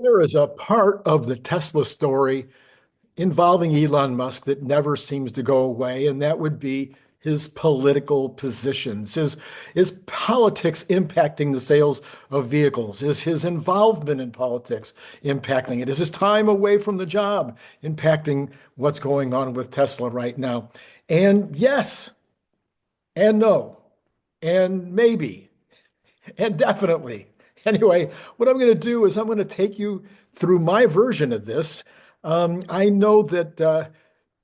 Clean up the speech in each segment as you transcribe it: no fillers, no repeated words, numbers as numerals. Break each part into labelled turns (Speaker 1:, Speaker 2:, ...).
Speaker 1: There is a part of the Tesla story involving Elon Musk that never seems to go away, and that would be his political positions. Is politics impacting the sales of vehicles? Is his involvement in politics impacting it? Is his time away from the job impacting what's going on with Tesla right now? And yes, and no, and maybe. And definitely. Anyway, what I'm going to do is I'm going to take you through my version of this. I know that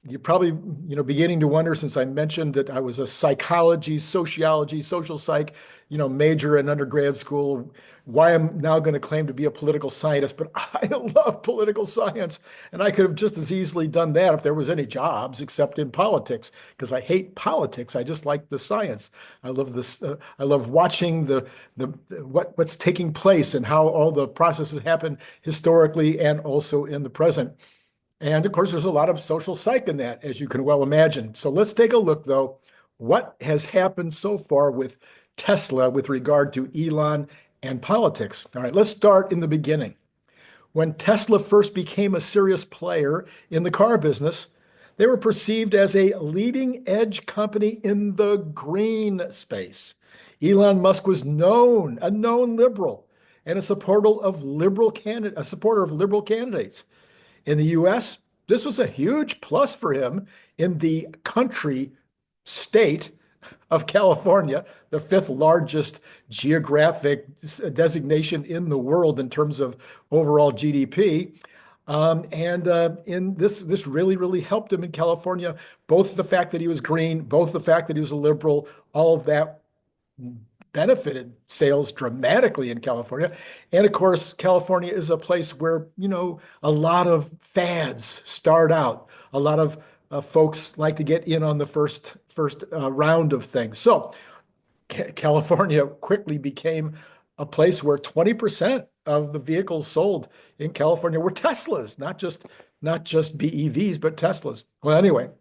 Speaker 1: you're probably, beginning to wonder since I mentioned that I was a psychology, sociology, social psych, major in undergrad school, why I'm now going to claim to be a political scientist. But I love political science, and I could have just as easily done that if there was any jobs, except in politics, because I hate politics. I just like the science. I love this. I love watching what's taking place and how all the processes happen historically and also in the present. And of course, there's a lot of social psych in that, as you can well imagine. So let's take a look, though, what has happened so far with Tesla with regard to Elon and politics. All right, let's start in the beginning. When Tesla first became a serious player in the car business, they were perceived as a leading edge company in the green space. Elon Musk was a known liberal, and a supporter of liberal candidates. In the US, this was a huge plus for him in the country state of California, the fifth largest geographic designation in the world in terms of overall GDP. In this really, really helped him in California. Both the fact that he was green, both the fact that he was a liberal, all of that benefited sales dramatically in California. And of course, California is a place where, a lot of fads start out. A lot of folks like to get in on the first round of things. So California quickly became a place where 20% of the vehicles sold in California were Teslas, not just BEVs, but Teslas. Well, anyway,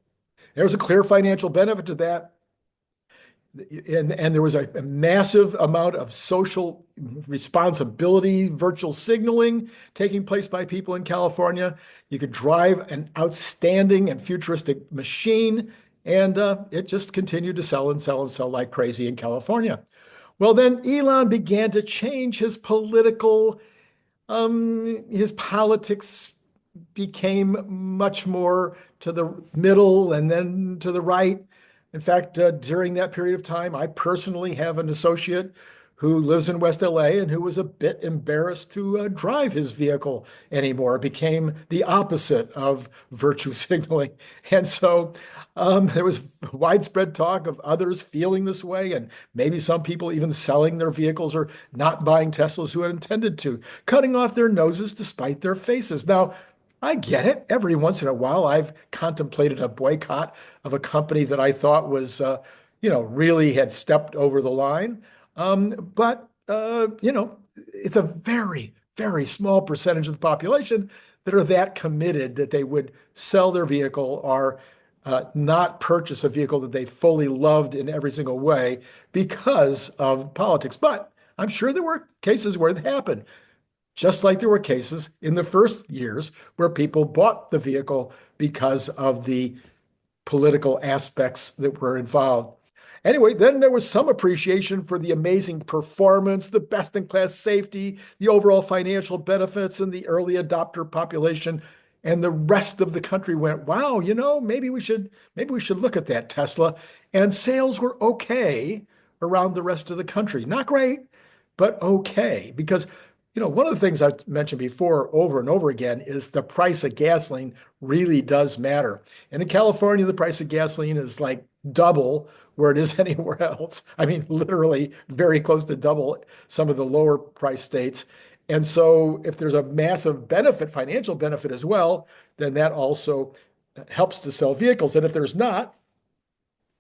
Speaker 1: there's a clear financial benefit to that. And there was a massive amount of social responsibility, virtual signaling taking place by people in California. You could drive an outstanding and futuristic machine, and it just continued to sell and sell and sell like crazy in California. Well, then Elon began to change his politics became much more to the middle and then to the right. In fact, during that period of time, I personally have an associate who lives in West LA and who was a bit embarrassed to drive his vehicle anymore. It became the opposite of virtue signaling. And so there was widespread talk of others feeling this way, and maybe some people even selling their vehicles or not buying Teslas who had intended to, cutting off their noses to spite their faces. Now, I get it. Every once in a while, I've contemplated a boycott of a company that I thought was, really had stepped over the line. But it's a very, very small percentage of the population that are that committed that they would sell their vehicle or not purchase a vehicle that they fully loved in every single way because of politics. But I'm sure there were cases where it happened. Just like there were cases in the first years where people bought the vehicle because of the political aspects that were involved. Anyway, then there was some appreciation for the amazing performance, the best-in-class safety, the overall financial benefits, and the early adopter population. And the rest of the country went, wow, maybe we should look at that Tesla. And sales were okay around the rest of the country. Not great, but okay. Because one of the things I've mentioned before over and over again is the price of gasoline really does matter. And in California, the price of gasoline is like double where it is anywhere else. I mean, literally very close to double some of the lower price states. And so if there's a massive benefit, financial benefit as well, then that also helps to sell vehicles. And if there's not,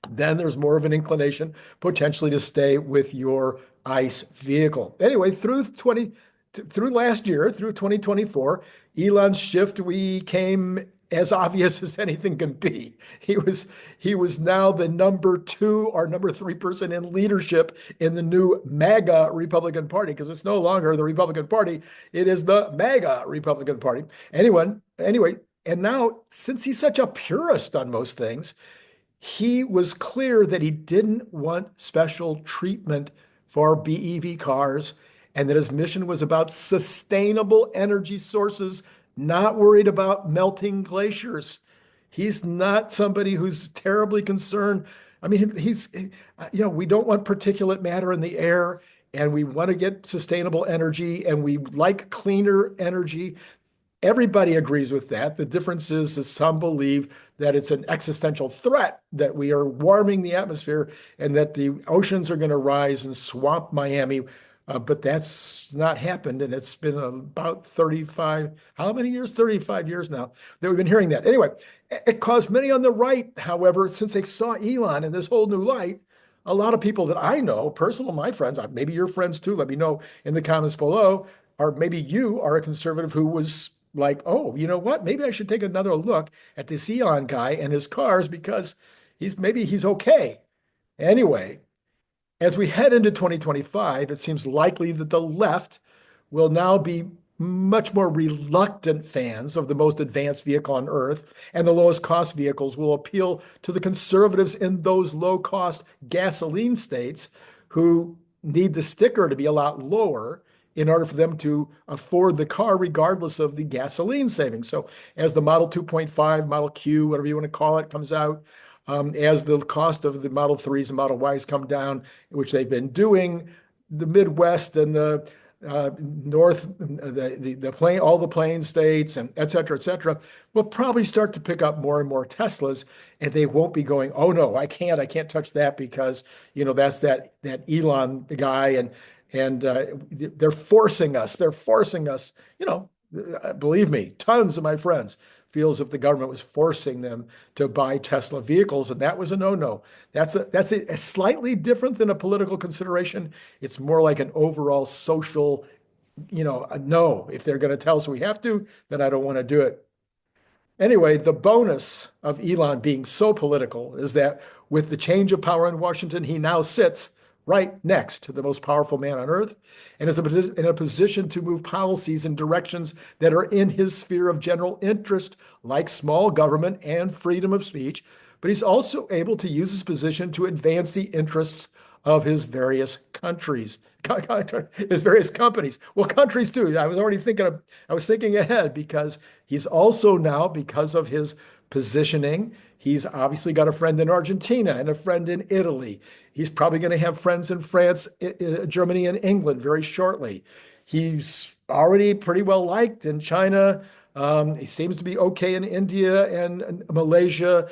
Speaker 1: then there's more of an inclination potentially to stay with your ICE vehicle. Anyway, through last year, through 2024, Elon's shift, we came as obvious as anything can be. He was now the number 2 or number 3 person in leadership in the new MAGA Republican Party, because it's no longer the Republican Party, it is the MAGA Republican Party. Anyway, and now since he's such a purist on most things, he was clear that he didn't want special treatment for BEV cars, and that his mission was about sustainable energy sources, not worried about melting glaciers. He's not somebody who's terribly concerned. I mean, we don't want particulate matter in the air, and we want to get sustainable energy, and we like cleaner energy. Everybody agrees with that. The difference is that some believe that it's an existential threat, that we are warming the atmosphere and that the oceans are going to rise and swamp Miami. But that's not happened. And it's been about 35, how many years? 35 years now that we've been hearing that. Anyway, it caused many on the right, however, since they saw Elon in this whole new light, a lot of people that I know, personal, my friends, maybe your friends too, let me know in the comments below, or maybe you are a conservative who was like, oh, you know what? Maybe I should take another look at this Elon guy and his cars because maybe he's okay. Anyway, as we head into 2025, it seems likely that the left will now be much more reluctant fans of the most advanced vehicle on earth, and the lowest cost vehicles will appeal to the conservatives in those low cost gasoline states who need the sticker to be a lot lower in order for them to afford the car regardless of the gasoline savings. So as the Model 2.5, Model Q, whatever you want to call it, comes out, as the cost of the Model 3s and Model Ys come down, which they've been doing, the Midwest and the North, all the plain states, and et cetera, will probably start to pick up more and more Teslas, and they won't be going, oh no, I can't touch that because, that's that Elon guy, and they're forcing us. Believe me, tons of my friends feel as if the government was forcing them to buy Tesla vehicles, and that was a no-no. That's a slightly different than a political consideration. It's more like an overall social, a no. If they're going to tell us we have to, then I don't want to do it. Anyway, the bonus of Elon being so political is that with the change of power in Washington, he now sits right next to the most powerful man on earth and is in a position to move policies in directions that are in his sphere of general interest, like small government and freedom of speech. But he's also able to use his position to advance the interests of his various countries, his various companies. Well, countries too. I was thinking ahead because he's also now, because of his positioning, he's obviously got a friend in Argentina and a friend in Italy. He's probably going to have friends in France, Germany, and England very shortly. He's already pretty well liked in China. He seems to be okay in India and Malaysia.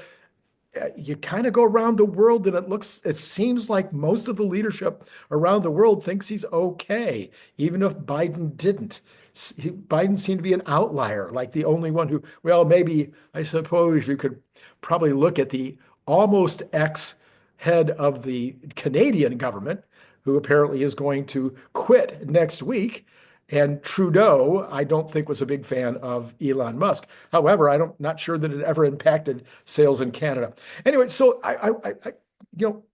Speaker 1: You kind of go around the world and it seems like most of the leadership around the world thinks he's okay, even if Biden didn't. Biden seemed to be an outlier, like the only one who, well, maybe I suppose you could probably look at the almost ex-head of the Canadian government, who apparently is going to quit next week. And Trudeau, I don't think, was a big fan of Elon Musk. However, not sure that it ever impacted sales in Canada. Anyway, so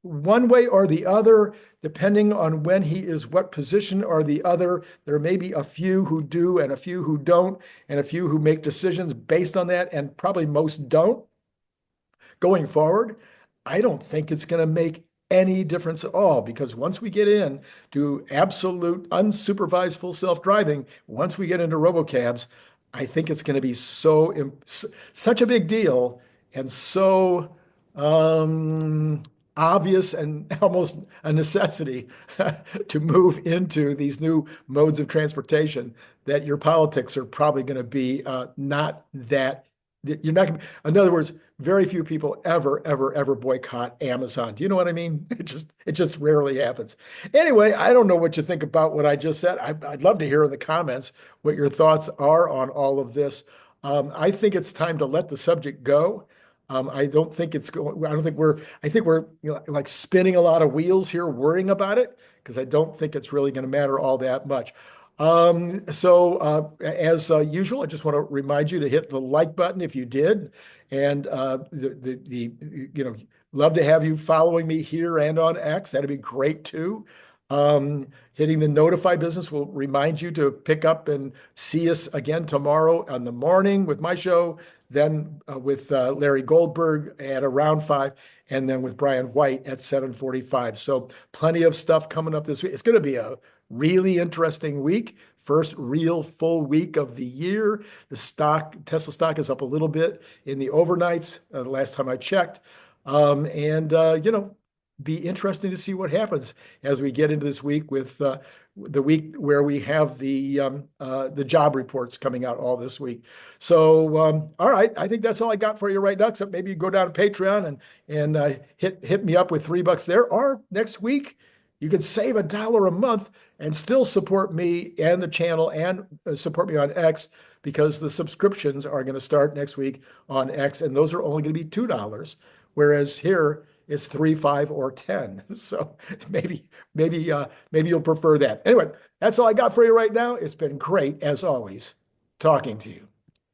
Speaker 1: one way or the other, depending on when he is what position or the other, there may be a few who do and a few who don't, and a few who make decisions based on that, and probably most don't. Going forward, I don't think it's going to make any difference at all, because once we get into absolute unsupervised full self-driving, once we get into robocabs, I think it's going to be such a big deal and so obvious and almost a necessity to move into these new modes of transportation that your politics are probably going to be not that. You're not going to, in other words, very few people ever boycott Amazon. Do you know what I mean? It just rarely happens. Anyway, I don't know what you think about what I just said. I'd love to hear in the comments what your thoughts are on all of this. I think it's time to let the subject go. I think we're like spinning a lot of wheels here, worrying about it, because I don't think it's really going to matter all that much. As usual, I just want to remind you to hit the like button if you did, and love to have you following me here and on X. That'd be great too. Hitting the notify business will remind you to pick up and see us again tomorrow on the morning with my show, then with Larry Goldberg at around 5, and then with Brian White at 7:45. So plenty of stuff coming up this week. It's going to be a really interesting week. First real full week of the year. Tesla stock is up a little bit in the overnights, the last time I checked. Be interesting to see what happens as we get into this week with the week where we have the job reports coming out all this week. So, all right, I think that's all I got for you right now. Except maybe you go down to Patreon and hit me up with $3 there. Or next week, you can save $1 a month and still support me and the channel and support me on X, because the subscriptions are going to start next week on X, and those are only going to be $2, whereas here it's 3, 5, or 10. So maybe you'll prefer that. Anyway, that's all I got for you right now. It's been great, as always, talking to you.